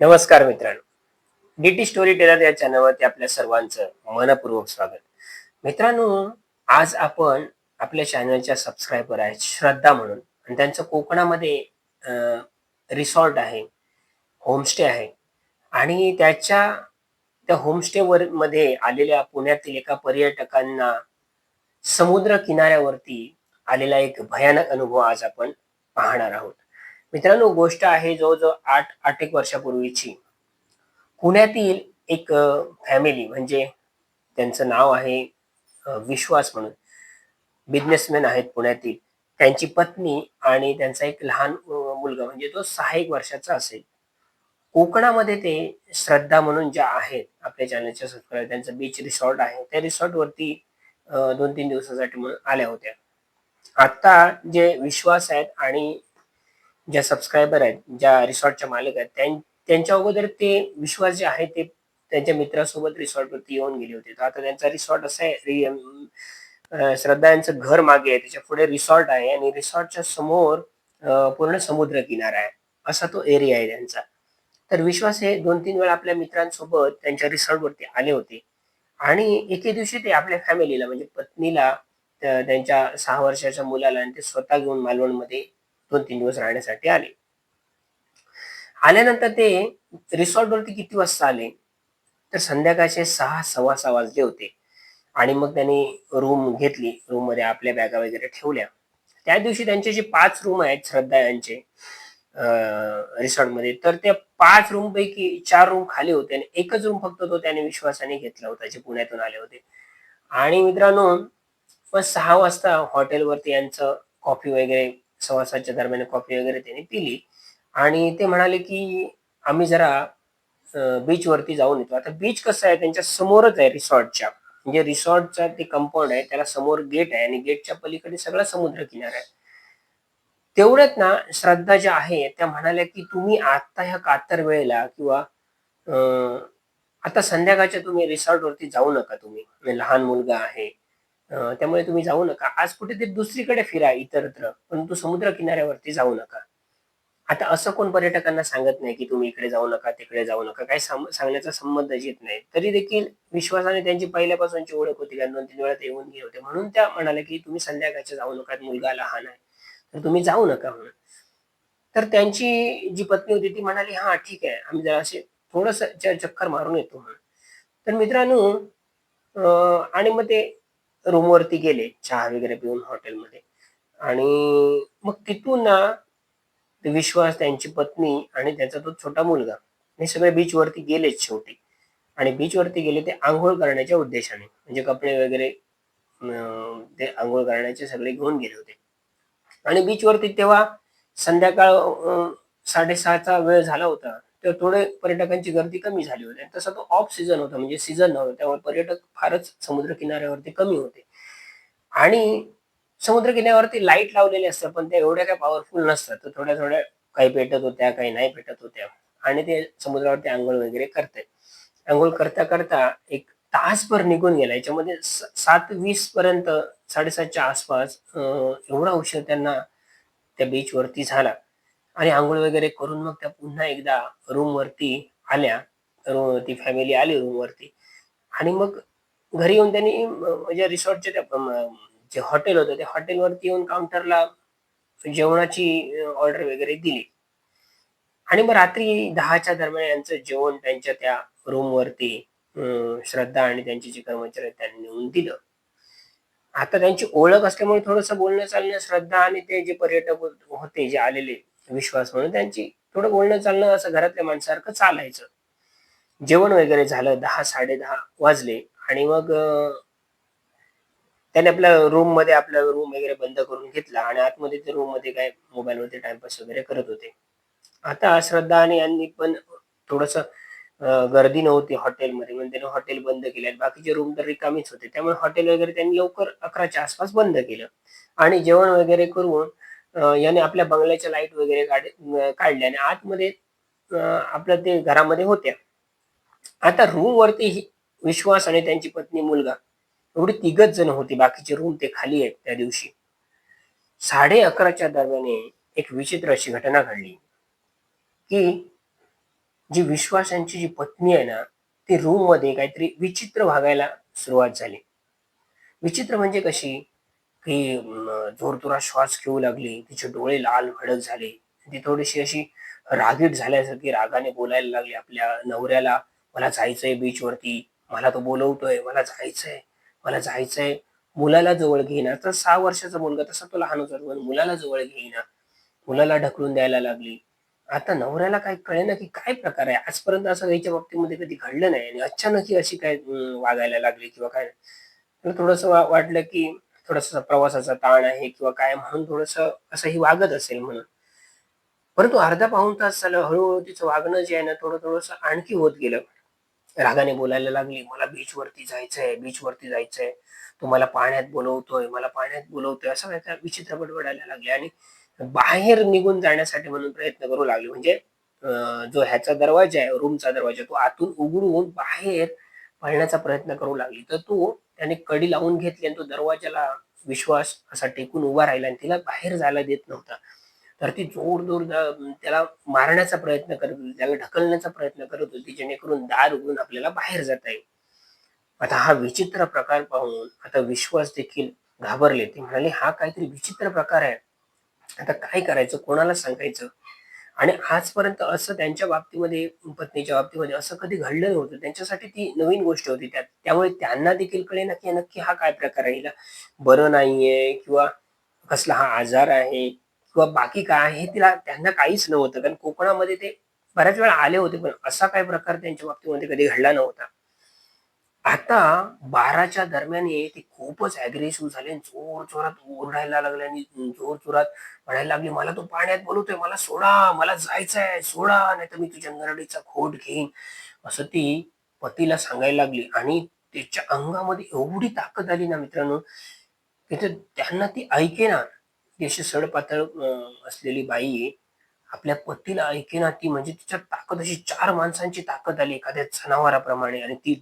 नमस्कार मित्रांनो. DT story teller या चॅनलवरती आपल्या सर्वांचं मनपूर्वक स्वागत. मित्रांनो, आज आपण आपल्या चॅनलच्या सबस्क्रायबर आहेत श्रद्धा म्हणून आणि त्यांचं कोकणामध्ये रिसॉर्ट आहे, होमस्टे आहे आणि त्या होमस्टेवर मध्ये आलेल्या पुण्यातील एका पर्यटकांना समुद्र किनाऱ्यावरती आलेला एक भयानक अनुभव आज आपण पाहणार आहोत. मित्रांनो, गोष्ट आहे जवळ-जवळ 8 एक वर्षापूर्वीची. पुण्यातील एक फॅमिली म्हणजे त्यांचं नाव आहे विश्वास म्हणून. बिझनेसमॅन आहेत पुण्यातील. त्यांची पत्नी आणि त्यांचा एक लहान मुलगा म्हणजे तो 6 एक वर्षाचा असेल. कोकणामध्ये ते श्रद्धा म्हणून ज्या आहेत आपल्या चॅनलच्या सबस्क्रायबर त्यांचं बीच रिसॉर्ट आहे. त्या रिसॉर्टवरती 2-3 दिवसासाठी म्हणून आल्या होत्या. आता जे विश्वास आहेत आणि ज्या सबस्क्रायबर आहेत, ज्या रिसॉर्टच्या मालक आहेत, त्यांच्या अगोदर ते विश्वास जे आहे ते त्यांच्या मित्रासोबत रिसॉर्टवरती येऊन गेले होते. तर आता त्यांचा रिसॉर्ट असा आहे श्रद्धा यांचं घर मागे आहे. त्याच्या पुढे रिसॉर्ट आहे आणि रिसॉर्टच्या समोर पूर्ण समुद्र किनारा आहे. असा तो एरिया आहे त्यांचा. तर विश्वास हे 2-3 वेळा आपल्या मित्रांसोबत त्यांच्या रिसॉर्टवरती आले होते आणि एके दिवशी ते आपल्या फॅमिलीला म्हणजे पत्नीला, त्यांच्या 6 वर्षाच्या मुलाला आणि ते स्वतः घेऊन मालवणमध्ये 2-3 दिवस राहण्यासाठी आले. आल्यानंतर ते रिसॉर्टवरती किती वाजता आले? तर संध्याकाळचे 6, सव्वा 6 वाजले होते आणि मग त्यांनी रूम घेतली. रूममध्ये आपल्या बॅगा वगैरे ठेवल्या. त्या दिवशी त्यांचे जे 5 रूम आहेत श्रद्धा यांचे रिसॉर्टमध्ये, तर त्या 5 रूमपैकी 4 रूम खाली होते आणि एकच रूम फक्त तो त्याने विश्वासाने घेतला होता, जे पुण्यातून आले होते. आणि मित्रांनो, मग 6 वाजता हॉटेलवरती यांचं कॉफी वगैरे 6:15च्या दरम्यान कॉफी वगैरे त्यांनी पिली आणि ते म्हणाले, की आम्ही जरा बीचवरती जाऊन येतो. आता बीच कसं आहे त्यांच्या समोरच आहे रिसॉर्टच्या. म्हणजे रिसॉर्टचा ते कंपाउंड आहे, त्याला समोर गेट आहे आणि गेटच्या पलीकडे सगळा समुद्र किनारा आहे. तेवढ्यात ना श्रद्धा ज्या आहेत त्या म्हणाल्या, की तुम्ही आता ह्या कातर वेळेला किंवा अ, आता संध्याकाळच्या तुम्ही रिसॉर्टवरती जाऊ नका तुम्ही. म्हणजे लहान मुलगा आहे. त्यामुळे तुम्ही जाऊ नका. आज कुठेतरी दुसरीकडे फिरा इतरत्र, परंतु समुद्र किनाऱ्यावरती जाऊ नका. आता असं कोण पर्यटकांना सांगत नाही, की तुम्ही इकडे जाऊ नका, तिकडे जाऊ नका. काही सांगण्याचा संबंधच येत नाही. तरी देखील विश्वासाने त्यांची पहिल्यापासूनची ओळख होती कारण 2-3 वेळा ते येऊन गेले होते. म्हणून त्या म्हणाल्या, की तुम्ही संध्याकाळच्या जाऊ नका, मुलगा लहान आहे. तर तुम्ही जाऊ नका म्हणून. तर त्यांची जी पत्नी होती ती म्हणाली, "हां, ठीक आहे. आम्ही जरा असे थोडंसं चक्कर मारून येतो" म्हणून. तर मित्रांनो, आणि मग ते रूमवरती गेले चहा वगैरे पिऊन हॉटेलमध्ये आणि मग तिथून ना ते विश्वास, त्यांची पत्नी आणि त्यांचा तो छोटा मुलगा हे सगळे बीचवरती गेलेच शेवटी आणि बीचवरती गेले ते अंघोळ करण्याच्या उद्देशाने. म्हणजे कपडे वगैरे ते अंघोळ करण्याचे सगळे घेऊन गेले होते आणि बीचवरती तेव्हा संध्याकाळ 6:30चा वेळ झाला होता. तर थोडे पर्यटकांची गर्दी कमी झाली होती. तसा तो ऑफ सीझन होता म्हणजे सीझन नव्हता. त्यामुळे पर्यटक फारच समुद्र किनाऱ्यावरती कमी होते आणि समुद्र किनाऱ्यावरती लाईट लावलेले असतात, पण त्या एवढ्या काही पॉवरफुल नसतात. तर थोड्या-थोड्या काही पेटत होत्या, काही नाही पेटत होत्या आणि ते समुद्रावरती अंघोळ वगैरे करतायत. अंघोळ करता-करता एक तासभर निघून गेला. याच्यामध्ये 7:20 पर्यंत 7:30च्या आसपास एवढा उशीर त्यांना त्या बीचवरती झाला आणि अंघोळ वगैरे करून मग त्या पुन्हा एकदा रूमवरती आल्या. ती फॅमिली आली रूमवरती आणि मग घरी येऊन त्यांनी म्हणजे रिसॉर्टच्या त्या जे हॉटेल होतं त्या हॉटेलवरती येऊन काउंटरला जेवणाची ऑर्डर वगैरे दिली आणि मग रात्री 10च्या दरम्यान यांचं जेवण त्यांच्या त्या रूमवरती श्रद्धा आणि त्यांचे जे कर्मचारी आहेत त्यांनी नेऊन दिलं. आता त्यांची ओळख असल्यामुळे थोडंसं बोलणं-चालणं श्रद्धा आणि ते जे पर्यटक होते जे आलेले विश्वास म्हणून त्यांची थोडं बोलणं-चालणं असं घरातल्या माणसासारखं चालायचं. जेवण वगैरे झालं 10, 10:30 वाजले आणि मग त्याने आपला रूम वगैरे बंद करून घेतला आणि आतमध्ये ते रूममध्ये काय मोबाईलवरती टाईमपास वगैरे करत होते. आता श्रद्धा आणि यांनी पण थोडंसं गर्दी नव्हती हॉटेलमध्ये म्हणून त्यांनी हॉटेल बंद केले आणि बाकीचे रूम तर रिकामीच होते. त्यामुळे हॉटेल वगैरे त्यांनी लवकर 11च्या आसपास बंद केलं आणि जेवण वगैरे करून याने आपल्या बंगल्याच्या लाईट वगैरे काढल्या आणि आतमध्ये आपलं ते घरामध्ये होत्या. आता रूमवरती विश्वास आणि त्यांची पत्नी, मुलगा एवढी तिघच जण होती. बाकीचे रूम ते खाली आहेत त्या दिवशी. 11:30च्या दरम्यान एक विचित्र अशी घटना घडली, की जी विश्वास यांची जी पत्नी आहे ना, ती रूम मध्ये काहीतरी विचित्र वागायला सुरुवात झाली. विचित्र म्हणजे कशी, की जोरजोरात श्वास घेऊ लागली. तिचे डोळे लाल भडक झाले. ती थोडीशी अशी रागीट झाल्यासारखी रागाने बोलायला लागली आपल्या नवऱ्याला, "मला जायचंय बीचवरती. मला तो बोलवतोय. मला जायचंय, मला जायचंय." मुलाला जवळ घेईना. तर 6 वर्षाचा मुलगा तसा तो लहान होता. पण मुलाला जवळ घेईना. मुलाला ढकलून द्यायला लागली. आता नवऱ्याला काही कळेना, की काय प्रकार आहे. आजपर्यंत असं हिच्या बाबतीमध्ये कधी घडलं नाही आणि अचानक ही अशी काय वागायला लागली किंवा काय. त्याला थोडंसं वाटलं, की थोडासा प्रवासाचा ताण आहे किंवा काय म्हणून थोडंसं असं ही वागत असेल म्हणून. परंतु अर्धा पाऊण तास झालं हळू तिचं वागणं जे आहे ना थोडं-थोडंसं आणखी होत गेलं. रागाने बोलायला लागली, "मला बीचवरती जायचंय, बीचवरती जायचंय. तो मला पाण्यात बोलवतोय, मला पाण्यात बोलवतोय." असं काय विचित्र बडबडायला लागली आणि बाहेर निघून जाण्यासाठी म्हणून प्रयत्न करू लागली. म्हणजे अ, जो ह्याचा दरवाजा आहे, रूमचा दरवाजा, तो आतून उघडून बाहेर पळण्याचा प्रयत्न करू लागली. तर त्याने कडी लावून घेतली आणि तो दरवाजाला विश्वास असा टेकून उभा राहिला आणि तिला बाहेर जायला देत नव्हता. तर ती जोर-जोर त्याला मारण्याचा प्रयत्न करत होती, त्याला ढकलण्याचा प्रयत्न करत होती, जेणेकरून दार उघडून आपल्याला बाहेर जाता येईल. आता हा विचित्र प्रकार पाहून आता विश्वास देखील घाबरले. ते म्हणाले, "हा काहीतरी विचित्र प्रकार आहे. आता काय करायचं? कोणाला सांगायचं?" आणि आजपर्यंत असं त्यांच्या बाबतीमध्ये, पत्नीच्या बाबतीमध्ये असं कधी घडलं नव्हतं. त्यांच्यासाठी ती नवीन गोष्ट होती त्यात. त्यामुळे त्यांना देखील कळेना, की नक्की हा काय प्रकार आहे? हिला बरं नाहीये किंवा कसला हा आजार आहे किंवा बाकी काय आहे हे त्यांना काहीच नव्हतं. कारण कोकणामध्ये ते बऱ्याच वेळा आले होते, पण असा काही प्रकार त्यांच्या बाबतीमध्ये कधी घडला नव्हता. आता 12च्या दरम्यान आहे ती खूपच अग्रेसिव्ह झाली आणि जोरजोरात ओरडायला लागली आणि जोरजोरात म्हणायला लागली, "मला तो पाण्यात बोलवतोय, मला सोडा, मला जायचंय, सोडा, नाहीतर मी तुझ्या नरडीचा घोट घेईन." असं ती पतीला सांगायला लागली आणि तिच्या अंगामध्ये एवढी ताकद आली ना मित्रांनो, की त्यांना ती ऐकेना. ती अशी सडपातळ असलेली बाई आपल्या पतीला ऐकेना ती म्हणजे तिच्यात ताकद अशी 4 माणसांची ताकद आली एखाद्या जनावराप्रमाणे आणि ती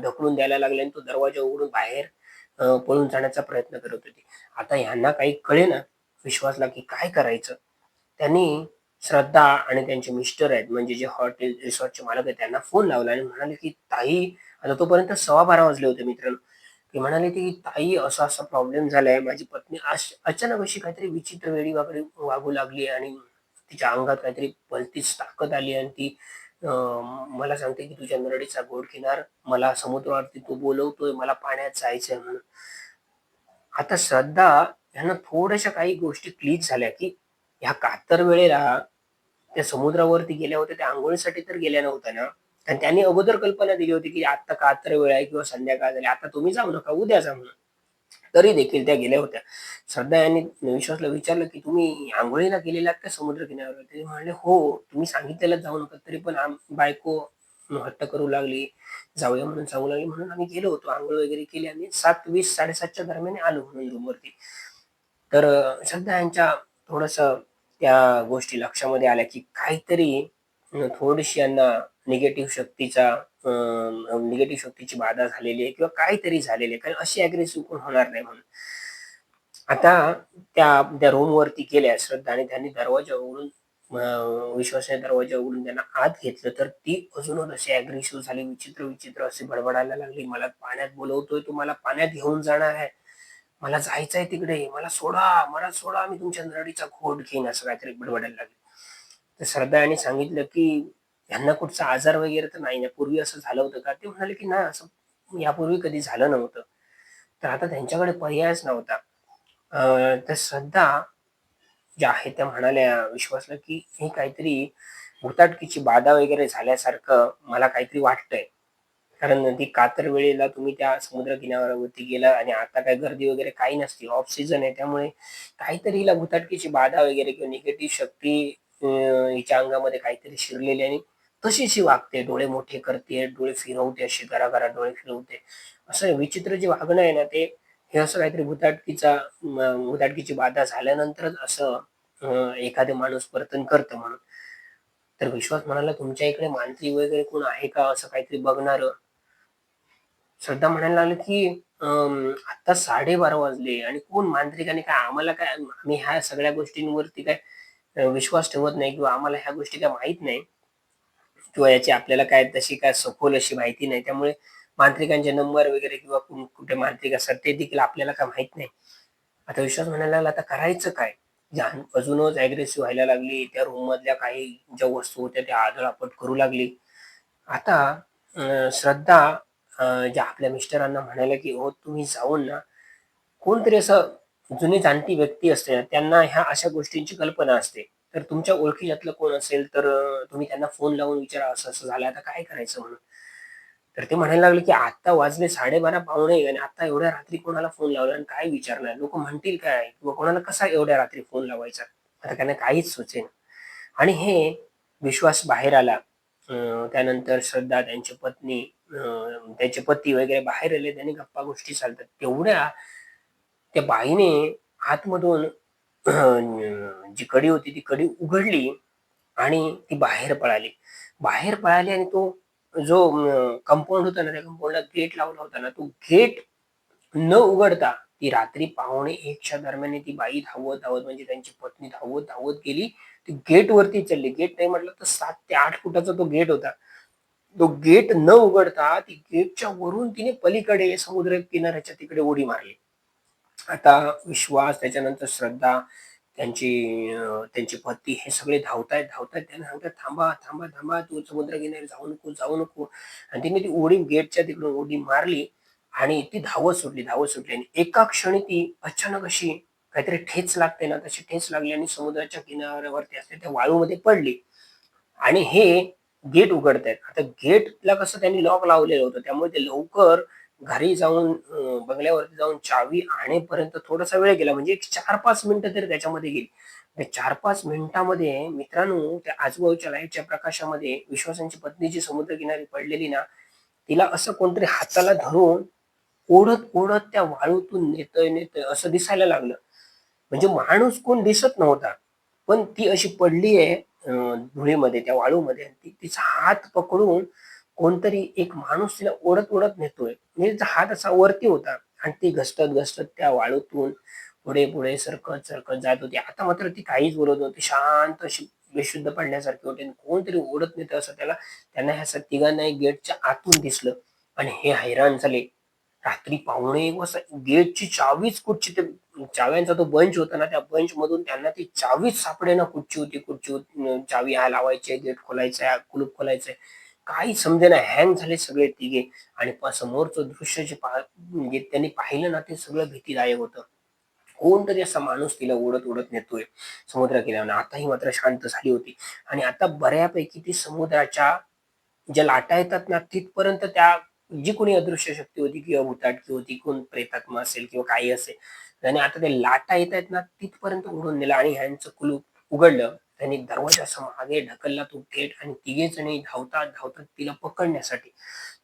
ढकलून द्यायला लागली आणि तो दरवाजा उघडून बाहेर पळून जाण्याचा प्रयत्न करत होती. आता ह्यांना काही कळेना विश्वासला की काय करायचं? त्यांनी श्रद्धा आणि त्यांचे मिस्टर आहेत म्हणजे जे हॉटेल रिसॉर्टचे मालक आहेत त्यांना फोन लावला आणि म्हणाले, की "ताई" आता तोपर्यंत 12:15 वाजले होते मित्रांनो. ते म्हणाले, की "ताई असा-असा प्रॉब्लेम झालाय. माझी पत्नी अचानक अशी काहीतरी विचित्र वेडी वाकडी वागू लागली आणि तिच्या अंगात काहीतरी भलतीच ताकद आली आणि ती अ, मला सांगते, की तुझ्या नरडीचा घोडकिनार मला समुद्रावरती तो बोलवतोय, मला पाण्यात जायचंय म्हणून." आता श्रद्धा ह्यांना थोड्याशा काही गोष्टी क्लिक झाल्या, की ह्या कातर वेळेला त्या समुद्रावरती गेल्या होत्या, त्या अंघोळीसाठी तर गेल्या नव्हत्या ना. आणि त्यांनी अगोदर कल्पना दिली होती, की आत्ता कातर वेळ आहे किंवा संध्याकाळ झाली, आता तुम्ही जाऊ नका, उद्या जा म्हणून. तरी देखील त्या गेल्या होत्या. श्रद्धा यांनी विश्वासला विचारलं, की "तुम्ही अंघोळीला गेलेलात का समुद्र किनाऱ्यावर?" ते म्हणाले, "हो, तुम्ही सांगितलेलं जाऊ नका." तरी पण बायको हट्ट करू लागली, जाऊया म्हणून सांगू लागली. म्हणून आम्ही गेलो होतो. अंघोळ वगैरे केली आणि 7:20 7:30च्या दरम्यान आलो म्हणून रूमवरती. तर श्रद्धा यांच्या थोडंसं त्या गोष्टी लक्षामध्ये आल्या, की काहीतरी थोडीशी यांना निगेटिव्ह शक्तीचा निगेटिव्ह शक्तीची बाधा झालेली आहे किंवा काहीतरी झालेली आहे. कारण अशी अग्रेसिव्ह कोण होणार नाही म्हणून. आता त्या त्या रूमवरती गेल्या श्रद्धा आणि त्यांनी दरवाजा उघडून विश्वासाने दरवाजा उघडून त्यांना आत घेतलं, तर ती अजूनच अशी अग्रेसिव्ह झाली, विचित्र-विचित्र अशी बडबडायला लागली, "मला पाण्यात बोलवतोय, तो मला पाण्यात घेऊन जाणार आहे. मला जायचंय तिकडे. मला सोडा, मी तुमच्या नरडीचा घोट घेईन." असं काहीतरी बडबडायला लागली. तर श्रद्धा यांनी सांगितलं, की "ह्यांना कुठचा आजार वगैरे तर नाही ना? पूर्वी असं झालं होतं का?" ते म्हणाले, की "नाही, असं यापूर्वी कधी झालं नव्हतं." तर आता त्यांच्याकडे पर्यायच नव्हता. तर श्रद्धा ज्या आहेत त्या म्हणाल्या विश्वासला, की "हे काहीतरी भुताटकीची बाधा वगैरे झाल्यासारखं मला काहीतरी वाटतंय." कारण ती कातर वेळेला तुम्ही त्या समुद्र किनाऱ्यावरती गेला आणि आता काही गर्दी वगैरे काही नसते. ऑफ सीझन आहे त्यामुळे काहीतरी हिला भुताटकीची बाधा वगैरे किंवा निगेटिव्ह शक्ती हिच्या अंगामध्ये काहीतरी शिरलेली आणि तशीच ही वागते. डोळे मोठे करते, डोळे फिरवते, अशी घराघरा डोळे फिरवते. असं विचित्र जे वागणं आहे ना ते हे असं काहीतरी भुताटकीची बाधा झाल्यानंतरच असं एखादे माणूस वर्तन करतं म्हणून. तर विश्वास म्हणाला, "तुमच्या इकडे मांत्रिक वगैरे कोण आहे का असं काहीतरी बघणारं?" श्रद्धा म्हणायला लागली, की "आत्ता 12:30 वाजले आणि कोण मांत्रिक आणि काय आम्हाला काय आम्ही ह्या सगळ्या गोष्टींवरती काय विश्वास ठेवत नाही किंवा आम्हाला ह्या गोष्टी काही माहीत नाही." किंवा याची आपल्याला काय तशी काय सखोल अशी माहिती नाही. त्यामुळे मांत्रिकांचे नंबर वगैरे किंवा कुठे मांत्रिक असतात ते देखील आपल्याला काय माहीत नाही. आता विश्वास म्हणायला लागला, आता करायचं काय? अजूनच अग्रेसिव्ह व्हायला लागली. त्या रूममधल्या काही ज्या वस्तू होत्या त्या आदळआपट करू लागली. आता श्रद्धा ज्या आपल्या मिस्टरांना म्हणाल्या, की "हो तुम्ही जाऊन ना, कोणतरी असं जुनी जाणती व्यक्ती असते ना, त्यांना ह्या अशा गोष्टींची कल्पना असते. तर तुमच्या ओळखीच्यातलं कोण असेल तर तुम्ही त्यांना फोन लावून विचारा, असं-असं झालं आता काय करायचं म्हणून." तर ते म्हणायला लागले, की "आता वाजले 12:30 पावणे आणि आता एवढ्या रात्री कोणाला फोन लावला आणि काय विचारणार? लोकं म्हणतील काय? किंवा कोणाला कसा एवढ्या रात्री फोन लावायचा?" आता त्यांना काहीच सुचेना. आणि हे विश्वास बाहेर आला. त्यानंतर श्रद्धा, त्यांची पत्नी, त्याचे पती वगैरे बाहेर आले. त्यांनी गप्पा गोष्टी चालतात. तेवढ्या त्या बाईने आतमधून जी कडी होती ती कडी उघडली आणि ती बाहेर पळाली. बाहेर पळाली आणि तो जो कंपाउंड होता ना, त्या कंपाउंडला गेट लावला होता ना, तो गेट न उघडता ती रात्री पावणे 1च्या दरम्यान ती बाई धावत-धावत म्हणजे त्यांची पत्नी धावत-धावत गेली. ती गेटवरती चढली. गेट नाही म्हटलं तर 7 ते 8 फुटाचा तो गेट होता. तो गेट न उघडता ती गेटच्या वरून तिने पलीकडे समुद्र किनाऱ्याच्या तिकडे उडी मारली. आता विश्वास, त्याच्यानंतर श्रद्धा, त्यांचे पती हे सगळे धावतायत. त्यांना सांगतात, "थांबा, थांबा, थांबा. तू समुद्रकिनारी जाऊ नको, जाऊ नको." आणि तिने ती उडी गेटच्या तिकडून उडी मारली आणि ती धावत सुटली आणि एका क्षणी ती अचानक अशी काहीतरी ठेच लागते ना, तशी ठेच लागली आणि समुद्राच्या किनाऱ्यावरती असते त्या वाळूमध्ये पडली. आणि हे गेट उघडतायत. आता गेटला कसं त्यांनी लॉक लावलेलं होतं. त्यामुळे ते लवकर घरी जाऊन बंगल्यावरती जाऊन चावी आणेपर्यंत थोडासा वेळ गेला. म्हणजे एक 4-5 मिनिटं तरी त्याच्यामध्ये गेली. त्या 4-5 मिनिटामध्ये मित्रांनो, त्या आजूबाजूच्या लाईटच्या प्रकाशामध्ये विश्वासाची पत्नी जी समुद्रकिनारी पडलेली ना, तिला असं कोणतरी हाताला धरून ओढत त्या वाळूतून नेतंय असं दिसायला लागलं. म्हणजे माणूस कोण दिसत नव्हता. पण ती अशी पडली आहे धुळीमध्ये, त्या वाळूमध्ये. तिचा हात पकडून कोणतरी एक माणूस तिला ओढत नेतोय. म्हणजे तिचा हात असा वरती होता आणि ती घसरत त्या वाळूतून पुढे सरकत जात होती. आता मात्र ती काहीच बोलत नव्हती. शांत अशी बेशुद्ध पडल्यासारखी होती आणि कोणतरी ओढत नेतं असं त्यांना ह्या तिघांनाही गेटच्या आतून दिसलं आणि हे हैराण झाले. रात्री पावणे 1 वाजता गेटची चावीच कुठची, ते चाव्यांचा तो बंच होता ना, त्या बंचमधून त्यांना ती चावीच सापडेना. कुठची चावी हा लावायची आहे, गेट खोलायचं आहे, कुलूप खोलायचं आहे. काही समजेना. हँग झाले सगळे तिघे आणि समोरचं दृश्य जे म्हणजे त्यांनी पाहिलं ना, ते सगळं भीतीदायक होतं. कोणतरी असा माणूस तिला ओढत नेतोय समुद्रकिनाऱ्यावर. आता ही मात्र शांत झाली होती आणि आता बऱ्यापैकी ती समुद्राच्या ज्या लाटा येतात ना, तिथपर्यंत त्या जी कोणी अदृश्य शक्ती होती किंवा भुताटकी होती, कोण प्रेतात्मा असेल किंवा काही असेल, त्याने आता त्या लाटा येतायत ना, तिथपर्यंत ओढून नेलं आणि ह्यांचं कुलूप उघडलं. त्यांनी दरवाजा असा मागे ढकलला तो गेट आणि तिघेजणी धावतात तिला पकडण्यासाठी.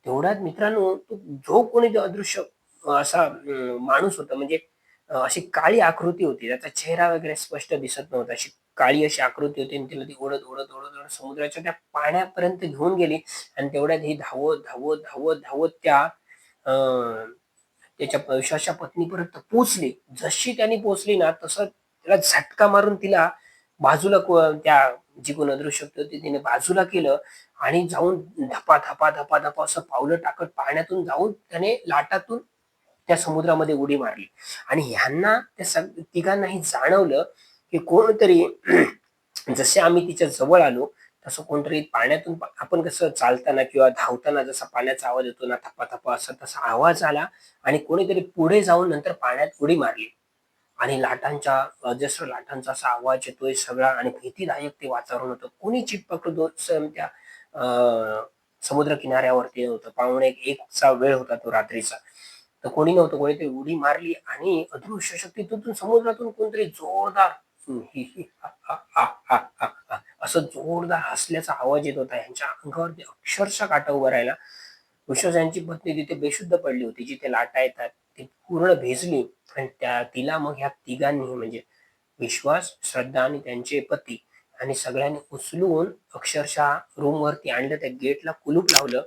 तेवढ्यात मित्रांनो, तो जो कोणी जो अदृश्य असा माणूस होता, म्हणजे अशी काळी आकृती होती. त्याचा चेहरा वगैरे स्पष्ट दिसत नव्हता. अशी काळी अशी आकृती होती आणि तिला ती ओढत समुद्राच्या त्या पाण्यापर्यंत घेऊन गेली आणि तेवढ्यात ही धावत त्या अ, त्याच्या विश्वासच्या पत्नीपर्यंत पोहोचली. जशी त्यांनी पोहोचली ना, तसं त्याला झटका मारून तिला बाजूला त्या जी कोण अदृश्य शक्ती होती तिने बाजूला केलं आणि जाऊन धपा असं पावलं टाकत पाण्यातून जाऊन त्याने लाटातून त्या समुद्रामध्ये उडी मारली आणि ह्यांना त्या तिघांनाही जाणवलं, की कोणतरी जसे आम्ही तिच्या जवळ आलो, तसं कोणतरी पाण्यातून आपण कसं चालताना किंवा धावताना जसा पाण्याचा आवाज येतो ना, थप्पा असा तसा आवाज आला आणि कोणीतरी पुढे जाऊन नंतर पाण्यात उडी मारली आणि लाटांच्या अजस्र लाटांचा असा आवाज येतोय सगळा आणि भीतीदायक ते वातावरण होतं. कोणी चिटपटलो त्या अ, समुद्र किनाऱ्यावरती नव्हतं. पावणे 1चा वेळ होता तो रात्रीचा. तर कोणी नव्हतं. कोणीतरी उडी मारली आणि अदृश्य शक्ती तिथून समुद्रातून कोणतरी जोरदार ही, ही, हा, हा, हा, हा, हा, हा, असं जोरदार हसल्याचा आवाज येत होता. यांच्या अंगावरती अक्षरशः काटा उभा राहिला. विश्वास यांची पत्नी तिथे बेशुद्ध पडली होती. जिथे लाटा येतात ती पूर्ण भिजली आणि तिला मग ह्या तिघांनी म्हणजे विश्वास, श्रद्धा आणि त्यांचे पती आणि सगळ्यांनी उचलून अक्षरशः रूमवरती आणलं. त्या गेटला कुलूप लावलं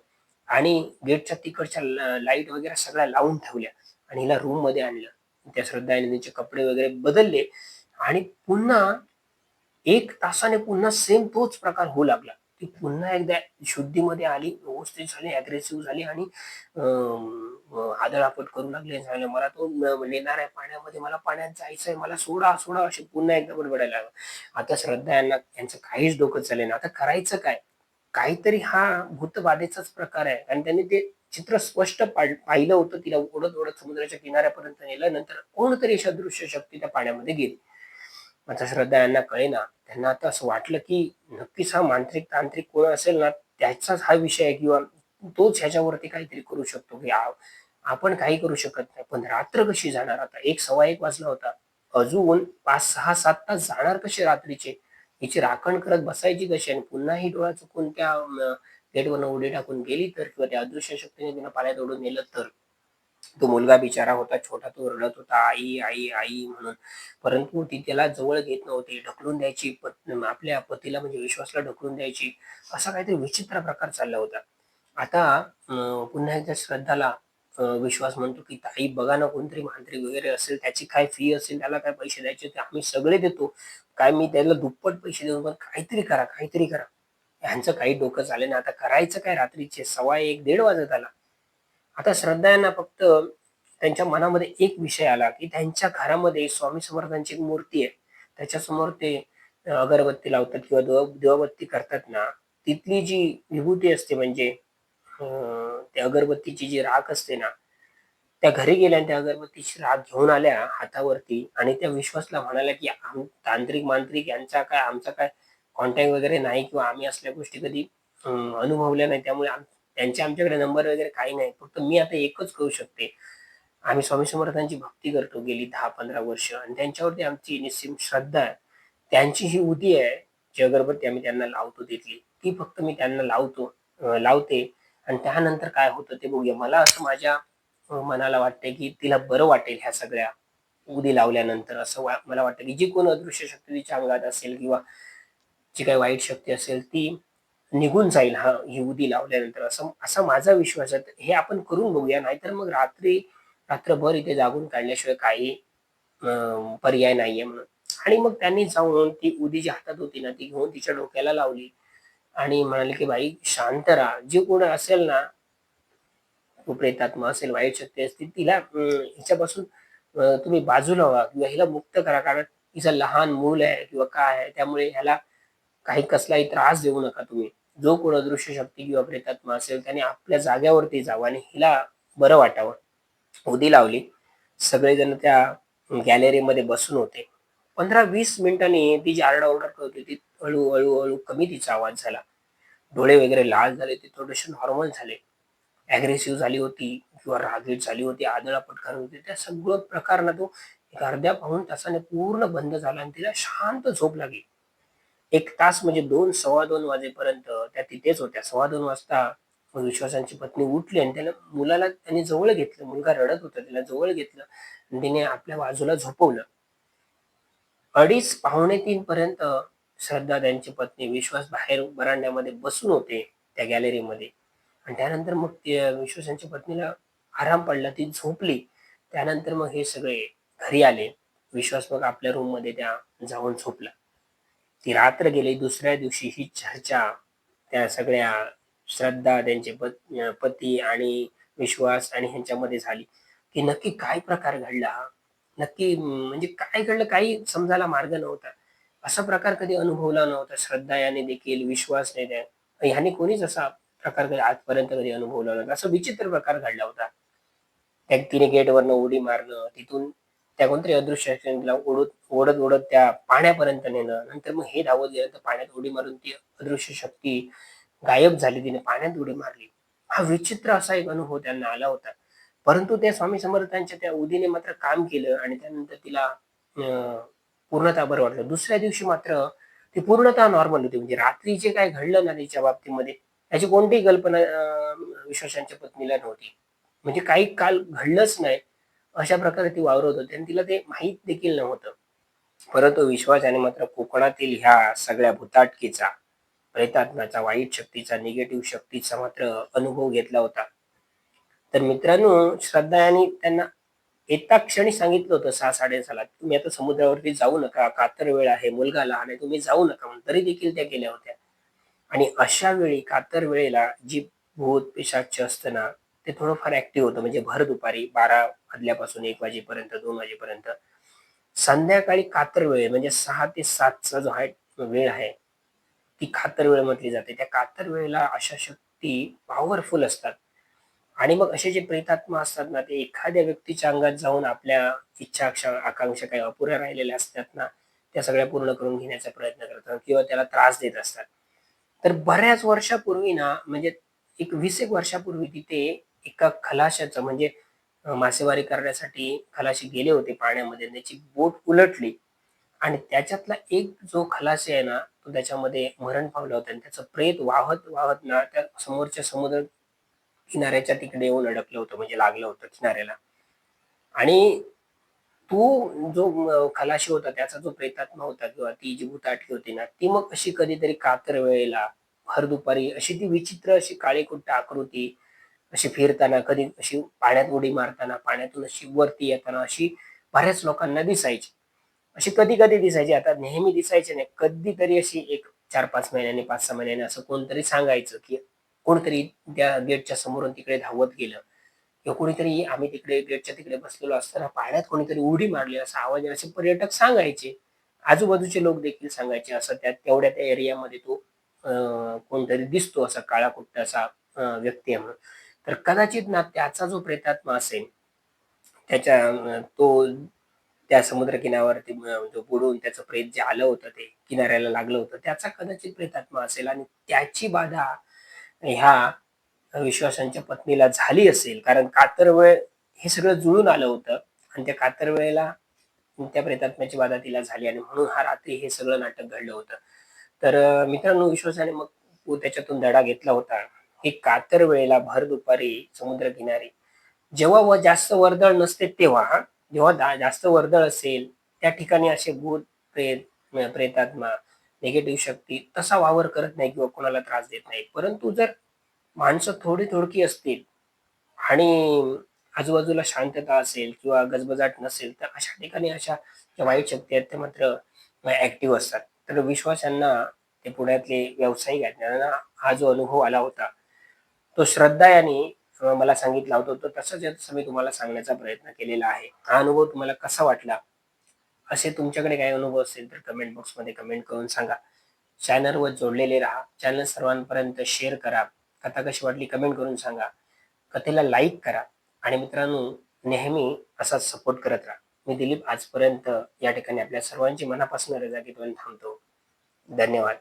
आणि गेटच्या तिकडच्या लाईट वगैरे सगळ्या लावून ठेवल्या आणि हिला रूममध्ये आणलं. त्या श्रद्धाने तिचे कपडे वगैरे बदलले आणि पुन्हा 1 तासाने पुन्हा सेम तोच प्रकार होऊ लागला. ती पुन्हा एकदा शुद्धीमध्ये आली, व्यवस्थित झाली, अग्रेसिव्ह झाली आणि आदळआपट करू लागली आणि सांगितलं, "मला तो नेणार आहे पाण्यामध्ये, मला पाण्यात जायचंय, मला सोडा, सोडा," अशी पुन्हा एकदा बडबडायला लागला. आता श्रद्धा यांना यांचं काहीच डोकं चालेना. आता करायचं काय? काहीतरी हा भूतबाधेचाच प्रकार आहे आणि त्यांनी ते चित्र स्पष्ट पाहिलं होतं. तिला ओढत-ओढत समुद्राच्या किनाऱ्यापर्यंत नेलं. नंतर कोणतरी अशी अदृश्य शक्ती त्या पाण्यामध्ये गेली. आता श्रद्धा यांना कळेना. त्यांना आता असं वाटलं, की नक्कीच हा मांत्रिक-तांत्रिक कोण असेल ना, त्याचाच हा विषय आहे किंवा तोच ह्याच्यावरती काहीतरी करू शकतो, की आपण काही करू शकत नाही. पण रात्र कशी जाणार आता? 1 सव्वा 1 वाजला होता. अजून 5, 6, 7 तास जाणार कसे रात्रीचे? हिची राखण करत बसायची कशी? आणि पुन्हा ही डोळा चुकून त्या गेटवरनं उडी टाकून गेली तर किंवा त्या अदृश्य शक्तीने तिला पाण्यात ओढून नेलं तर? तो मुलगा बिचारा होता छोटा, तो रडत होता, "आई, आई, आई" म्हणून. परंतु ती त्याला जवळ घेत नव्हती. ढकलून द्यायची, आपल्या पतीला म्हणजे विश्वासला ढकलून द्यायची. असा काहीतरी विचित्र प्रकार चालला होता. आता पुन्हा एकदा श्रद्धाला विश्वास म्हणतो, की "ताई बघा ना, कोणतरी मांत्रिक वगैरे असेल, त्याची काय फी असेल, त्याला काय पैसे द्यायचे ते आम्ही सगळे देतो. काय मी त्याला दुप्पट पैसे देऊ, पण काहीतरी करा, काहीतरी करा." ह्यांचं काही डोकं चालेना. आता करायचं काय रात्रीचे 1:15 1:30 वाजत आला. आता श्रद्धा यांना फक्त त्यांच्या मनामध्ये एक विषय आला, की त्यांच्या घरामध्ये स्वामी समर्थांची एक मूर्ती आहे. त्याच्यासमोर ते अगरबत्ती लावतात किंवा दिवाबत्ती करतात ना, तिथली जी विभूती असते म्हणजे अ, त्या अगरबत्तीची जी राख असते ना, त्या घरी गेल्या आणि त्या अगरबत्तीची राख घेऊन आल्या हातावरती आणि त्या विश्वासला म्हणाल्या, की तांत्रिक-मांत्रिक यांचा काय, आमचा काय कॉन्टॅक्ट वगैरे नाही किंवा आम्ही असल्या गोष्टी कधी अनुभवल्या नाही. त्यामुळे त्यांचे आमच्याकडे नंबर वगैरे काही नाही. फक्त मी आता एकच करू शकते. आम्ही स्वामी समर्थांची भक्ती करतो गेली 10-15 वर्ष आणि त्यांच्यावरती आमची निस्सीम श्रद्धा आहे. त्यांची ही उदी आहे, जी अगरबत्ती आम्ही त्यांना लावतो तिथली, ती फक्त मी त्यांना लावते आणि त्यानंतर काय होतं ते बघूया. मला असं माझ्या मनाला वाटतंय, की तिला बरं वाटेल ह्या सगळ्या उदी लावल्यानंतर. असं मला वाटतं, की जी कोण अदृश्य शक्ती तिच्या अंगात असेल किंवा जी काही वाईट शक्ती असेल ती निघून जाईल हां, ही उदी लावल्यानंतर असं असा माझा विश्वास आहे. हे आपण करून बघूया. नाहीतर मग रात्रभर इथे जागून काढल्याशिवाय काही पर्याय नाहीये म्हणून. आणि मग त्यांनी जाऊन ती उदी जी हातात होती ना, ती घेऊन तिच्या डोक्याला लावली आणि म्हणाले, की "बाई शांत राहा. जे कोणी असेल ना, तो प्रेतात्मा असेल, वाईट शक्ती असतील, तिला हिच्यापासून तुम्ही बाजूला व्हा किंवा हिला मुक्त करा. कारण हिचं लहान मूल आहे किंवा काय आहे, त्यामुळे ह्याला काही कसलाही त्रास देऊ नका तुम्ही. जो कोण अदृश्य शक्ती किंवा प्रेतात्मा असेल त्याने आपल्या जाग्यावरती जावं आणि हिला बरं वाटावं." उदी लावली. सगळेजण त्या गॅलरीमध्ये बसून होते. 15-20 मिनिटांनी ती जी आरडाओरडा करत होती, ती हळू कमी तिचा आवाज झाला. डोळे वगैरे लाल झाले, ते थोडेसे नॉर्मल झाले. अग्रेसिव्ह झाली होती किंवा रागीट झाली होती, आदळआपट करत होती. त्या सगळं प्रकार ना तो एक अर्ध्या पाऊण तासाने पूर्ण बंद झाला आणि तिला शांत झोप लागली. 1 तास म्हणजे 2 सव्वा 2 वाजेपर्यंत त्या तिथेच होत्या. सव्वा 2 वाजता मग विश्वासाची पत्नी उठली आणि त्याला मुलाला त्यांनी जवळ घेतलं. मुलगा रडत होता. तिला जवळ घेतलं आणि तिने आपल्या बाजूला झोपवलं. 2:30 पावणे 3 पर्यंत श्रद्धा त्यांची पत्नी विश्वास बाहेर व्हरांड्यामध्ये बसून होते त्या गॅलरीमध्ये आणि त्यानंतर मग ते विश्वासाच्या पत्नीला आराम पडला. ती झोपली. त्यानंतर मग हे सगळे घरी आले. विश्वास मग आपल्या रूममध्ये त्या जाऊन झोपला. ती रात्र गेली. दुसऱ्या दिवशी ही चर्चा त्या सगळ्या श्रद्धा, त्यांचे पती आणि विश्वास आणि ह्यांच्यामध्ये झाली, की नक्की काय प्रकार घडला हा? नक्की म्हणजे काय घडलं काही समजायला मार्ग नव्हता. असा प्रकार कधी अनुभवला नव्हता. श्रद्धा याने देखील, विश्वासने त्या ह्याने कोणीच असा प्रकार कधी आजपर्यंत कधी अनुभवला नव्हता. असा विचित्र प्रकार घडला होता. त्या तिने गेटवरनं उडी मारणं, तिथून त्या कोणतरी अदृश्य शक्तीने तिला ओढत त्या पाण्यापर्यंत नेणं. नंतर मग हे धावत गेलं तर पाण्यात उडी मारून ती अदृश्य शक्ती गायब झाली. तिने पाण्यात उडी मारली. हा विचित्र असा एक अनुभव त्यांना आला होता. परंतु त्या स्वामी समर्थांच्या त्या उदीने मात्र काम केलं आणि त्यानंतर तिला पूर्णतः बरं वाटलं. दुसऱ्या दिवशी मात्र ती पूर्णतः नॉर्मल होती. म्हणजे रात्री जे काही घडलं ना तिच्या बाबतीमध्ये, याची कोणतीही कल्पना विश्वासाच्या पत्नीला नव्हती. म्हणजे काही काल घडलंच नाही, अशा प्रकारे ती वावरत होती आणि तिला ते माहीत देखील नव्हतं. परंतु विश्वासाने मात्र कोकणातील ह्या सगळ्या भुताटकीचा, प्रेतात्म्याचा, वाईट शक्तीचा, निगेटिव्ह शक्तीचा मात्र अनुभव घेतला होता. तर मित्रांनो, श्रद्धा यांनी त्यांना येता क्षणी सांगितलं होतं 6-6:30ला, तुम्ही आता समुद्रावरती जाऊ नका, कातर वेळ आहे, मुलगा लहान आहे, तुम्ही जाऊ नका म्हणून. तरी देखील त्या गेल्या होत्या. आणि अशा वेळी कातर वेळेला जी भूत पिशाच असतं ना, ते थोडंफार ऍक्टिव्ह होतं. म्हणजे भर दुपारी 12 वाजल्यापासून 1 वाजेपर्यंत, 2 वाजेपर्यंत. संध्याकाळी कातर वेळ म्हणजे 6 ते 7 चा जो आहे वेळ आहे, ती कातर वेळ म्हटली जाते. त्या कातर वेळेला अशा शक्ती पॉवरफुल असतात. आणि मग असे जे प्रेतात्मा असतात ना, ते एखाद्या व्यक्तीच्या अंगात जाऊन आपल्या इच्छा, आकांक्षा काही अपुऱ्या राहिलेल्या असतात ना, त्या सगळ्या पूर्ण करून घेण्याचा प्रयत्न करतात किंवा त्याला त्रास देत असतात. तर बऱ्याच वर्षापूर्वी ना, म्हणजे एक 20 एक वर्षापूर्वी तिथे एका खलाशाचं म्हणजे मासेमारी करण्यासाठी खलाशी गेले होते पाण्यामध्ये. त्याची बोट उलटली आणि त्याच्यातला एक जो खलाशी आहे ना, तो त्याच्यामध्ये मरण पावला होता आणि त्याचं प्रेत वाहत, वाहत ना त्या समोरच्या समुद्र किनाऱ्याच्या तिकडे येऊन अडकलं होतं, म्हणजे लागलं होतं किनाऱ्याला. आणि तो जो खलाशी होता, त्याचा जो प्रेतात्मा होता किंवा ती जी भुताटकी होती ना, ती मग अशी कधीतरी कातर वेळेला, भर दुपारी अशी ती विचित्र अशी काळीकुट्ट आकृती अशी फिरताना, कधी अशी पाण्यात उडी मारताना, पाण्यातून अशी वरती येताना अशी बऱ्याच लोकांना दिसायची. अशी कधी-कधी दिसायची. आता नेहमी दिसायची नाही. कधीतरी अशी एक 4-5 महिन्यांनी, 5-6 महिन्यांनी असं कोणतरी सांगायचं, की कोणतरी त्या गेटच्या समोरून तिकडे धावत गेलं किंवा कोणीतरी आम्ही तिकडे गेटच्या तिकडे बसलेलो असताना पाण्यात कोणीतरी उडी मारली असा आवाज आहे, असे पर्यटक सांगायचे. आजूबाजूचे लोक देखील सांगायचे असं तेवढ्या त्या एरियामध्ये तो कोणतरी दिसतो असा काळाकुट्ट असा व्यक्ती आहे म्हणून. तर कदाचित ना त्याचा जो प्रेतात्मा असेल, त्याच्या तो त्या समुद्र किनाऱ्यावरती जो बुडून त्याचं प्रेत जे आलं होतं ते किनाऱ्याला लागलं होतं, त्याचा कदाचित प्रेतात्मा असेल आणि त्याची बाधा ह्या विश्वासांच्या पत्नीला झाली असेल. कारण कातरवेळ हे सगळं जुळून आलं होतं आणि त्या कातरवेळेला त्या प्रेतात्म्याची बाधा तिला झाली आणि म्हणून हा रात्री हे सगळं नाटक घडलं होतं. तर मित्रांनो, विश्वासाने मग तो त्याच्यातून धडा घेतला होता, की कातर वेळेला भर दुपारी समुद्रकिनारी जेव्हा जास्त वर्दळ नसते तेव्हा हां, जेव्हा जास्त वर्दळ असेल, त्या ठिकाणी असे भूत, प्रेत, प्रेतात्मा, निगेटिव्ह शक्ती तसा वावर करत नाही किंवा कोणाला त्रास देत नाही. परंतु जर माणसं थोडी-थोडकी असतील आणि आजूबाजूला शांतता असेल किंवा गजबजाट नसेल, तर अशा ठिकाणी अशा ज्या वाईट शक्ती आहेत, त्या मात्र ॲक्टिव्ह असतात. तर विश्वास यांना ते पुण्यातले व्यावसायिक आहेत, त्यांना हा जो अनुभव आला होता, तो श्रद्धा यांनी मला सांगितला होता. तो तसाच याचा मी तुम्हाला सांगण्याचा प्रयत्न केलेला आहे. हा अनुभव तुम्हाला कसा वाटला? असे तुमच्याकडे काही अनुभव असेल तर कमेंट बॉक्समध्ये कमेंट करून सांगा. चॅनलवर जोडलेले राहा. चॅनल सर्वांपर्यंत शेअर करा. कथा कशी वाटली कमेंट करून सांगा. कथेला लाईक करा आणि मित्रांनो, नेहमी असाच सपोर्ट करत राहा. मी दिलीप आजपर्यंत या ठिकाणी आपल्या सर्वांची मनापासून रजा घेतो आणि थांबतो. धन्यवाद.